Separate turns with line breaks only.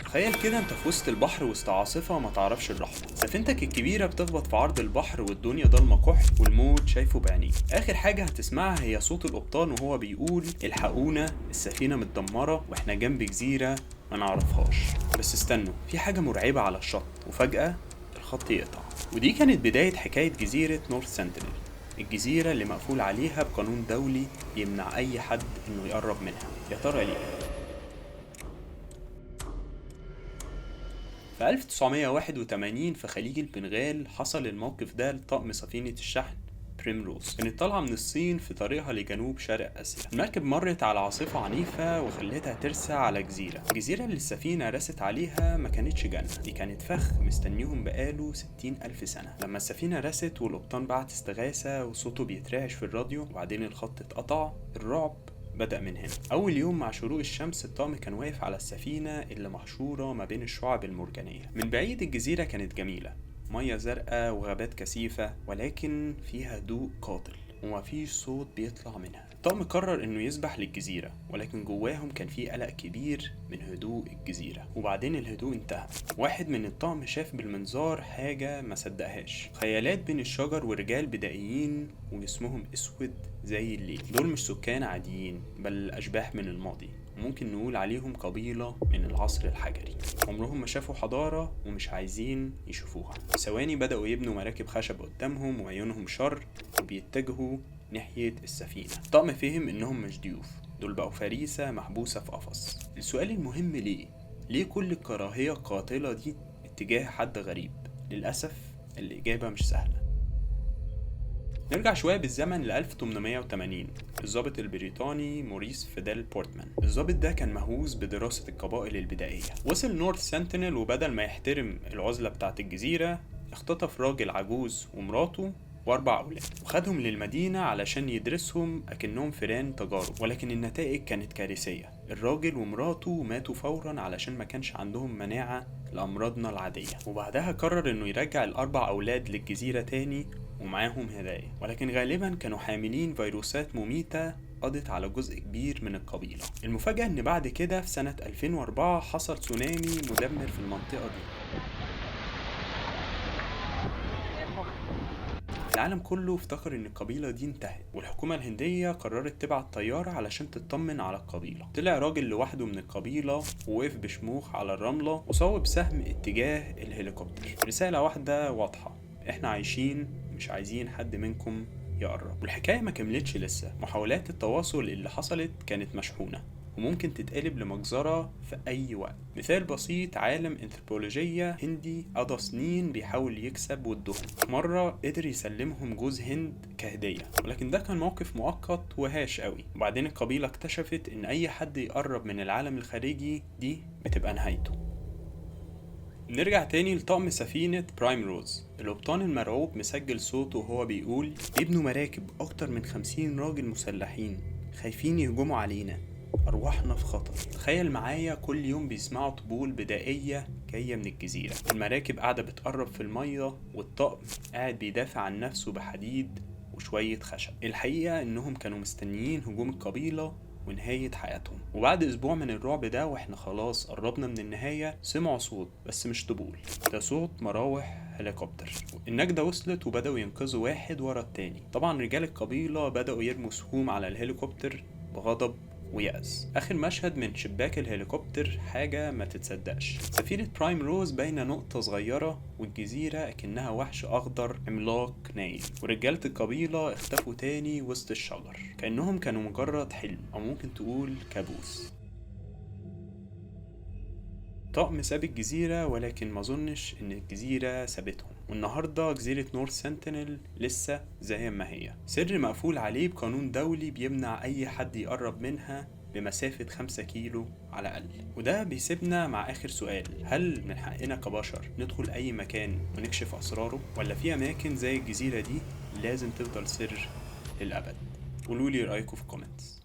تخيل كده انت في وسط البحر وسط عاصفة ما تعرفش الرحمة. سفينتك الكبيرة بتخبط في عرض البحر والدنيا ضلمة كحل والموت شايفه بعينيك. آخر حاجة هتسمعها هي صوت القبطان وهو بيقول الحقونا السفينة متدمرة واحنا جنب جزيرة ما نعرفهاش. بس استنوا، في حاجة مرعبة على الشط وفجأة الخط يقطع. ودي كانت بداية حكاية جزيرة نورث سنتينل، الجزيرة اللي مقفول عليها بقانون دولي يمنع أي حد إنه يقرب منها. يا ترى ليه؟ في 1981 في خليج البنغال حصل الموقف ده لطقم سفينة الشحن بريمروز. كانت طالعة من الصين في طريقها لجنوب شرق آسيا. المركب مرت على عاصفة عنيفة وخلتها ترسى على جزيرة. الجزيرة اللي السفينة رست عليها ما كانتش جنة، دي كانت فخ مستنيهم بقاله 60,000 سنة. لما السفينة رست والقبطان بعت استغاثة وصوته بيترعش في الراديو وبعدين الخط اتقطع، الرعب بدأ من هنا. أول يوم مع شروق الشمس الطقم كان واقف على السفينة اللي محشورة ما بين الشعب المرجانية. من بعيد الجزيرة كانت جميلة، مية زرقاء وغابات كثيفة، ولكن فيها هدوء قاتل ومفيش صوت بيطلع منها. الطقم قرر انه يسبح للجزيرة، ولكن جواهم كان في قلق كبير من هدوء الجزيرة. وبعدين الهدوء انتهى. واحد من الطقم شاف بالمنظار حاجة ما صدقهاش، خيالات بين الشجر ورجال بدائيين وجسمهم اسود زي الليل. دول مش سكان عاديين، بل اشباح من الماضي، ممكن نقول عليهم قبيلة من العصر الحجري. عمرهم ما شافوا حضارة ومش عايزين يشوفوها. ثواني بدأوا يبنوا مراكب خشب قدامهم وعيونهم شر وبيتجهوا ناحية السفينة. الطقم فهم انهم مش ضيوف، دول بقوا فريسة محبوسة في قفص. السؤال المهم ليه كل الكراهية القاتلة دي اتجاه حد غريب؟ للأسف الإجابة مش سهلة. نرجع شوية بالزمن ل 1880. الضابط البريطاني موريس فيدال بورتمان، الضابط ده كان مهووس بدراسة القبائل البدائية. وصل نورث سنتينل وبدل ما يحترم العزلة بتاعة الجزيرة اختطف راجل عجوز ومراته واربع اولاد وخدهم للمدينة علشان يدرسهم اكنهم فئران تجارب. ولكن النتائج كانت كارثية، الراجل ومراته ماتوا فورا علشان ما كانش عندهم مناعة لأمراضنا العادية. وبعدها قرر انه يرجع الاربع اولاد للجزيرة تاني ومعاهم هدايا، ولكن غالبا كانوا حاملين فيروسات مميتة قضت على جزء كبير من القبيلة. المفاجأة ان بعد كده في سنة 2004 حصل تسونامي مدمر في المنطقة دي. العالم كله افتكر ان القبيلة دي انتهت، والحكومة الهندية قررت تبعت طيارة علشان تطمن على القبيلة. طلع راجل لوحده من القبيلة ووقف بشموخ على الرملة وصوب سهم اتجاه الهليكوبتر. رسالة واحدة واضحة: احنا عايشين، مش عايزين حد منكم يقرب. والحكاية ما كملتش لسه، محاولات التواصل اللي حصلت كانت مشحونة وممكن تتقلب لمجزرة في أي وقت. مثال بسيط: عالم انثروبولوجية هندي قضى سنين بيحاول يكسب ودهم. مرة قدر يسلمهم جوز هند كهدية، ولكن ده كان موقف مؤقت وهاش قوي. وبعدين القبيلة اكتشفت إن أي حد يقرب من العالم الخارجي دي بتبقى نهايته. نرجع تاني لطقم سفينة برايم روز. القبطان المرعوب مسجل صوته وهو بيقول: ابنوا مراكب، أكتر من 50 راجل مسلحين خايفين يهجموا علينا، أرواحنا في خطر. تخيل معايا كل يوم بيسمعوا طبول بدائية جاية من الجزيرة، المراكب قاعدة بتقرب في المية والطقم قاعد بيدافع عن نفسه بحديد وشوية خشب. الحقيقة إنهم كانوا مستنيين هجوم القبيلة ونهاية حياتهم. وبعد أسبوع من الرعب ده واحنا خلاص قربنا من النهاية، سمعوا صوت، بس مش طبول، ده صوت مراوح هليكوبتر. النجدة وصلت وبدأوا ينقذوا واحد ورا التاني. طبعا رجال القبيلة بدأوا يرموا سهوم على الهليكوبتر بغضب ويأس. آخر مشهد من شباك الهليكوبتر حاجة ما تتصدقش. سفينة برايم روز باينة نقطة صغيرة والجزيرة أكنها وحش أخضر عملاق نايم، ورجالة القبيلة اختفوا تاني وسط الشجر كأنهم كانوا مجرد حلم أو ممكن تقول كابوس. طقم ساب الجزيرة، ولكن ما ظنش ان الجزيرة سابتهم. والنهاردة جزيرة نورث سنتينل لسه زي ما هي، سر مقفول عليه بقانون دولي بيمنع اي حد يقرب منها بمسافة 5 كيلو على الأقل. وده بيسيبنا مع آخر سؤال: هل من حقنا كبشر ندخل أي مكان ونكشف أسراره، ولا في أماكن زي الجزيرة دي لازم تفضل سر للأبد؟ قولولي رأيكم في كومنتس.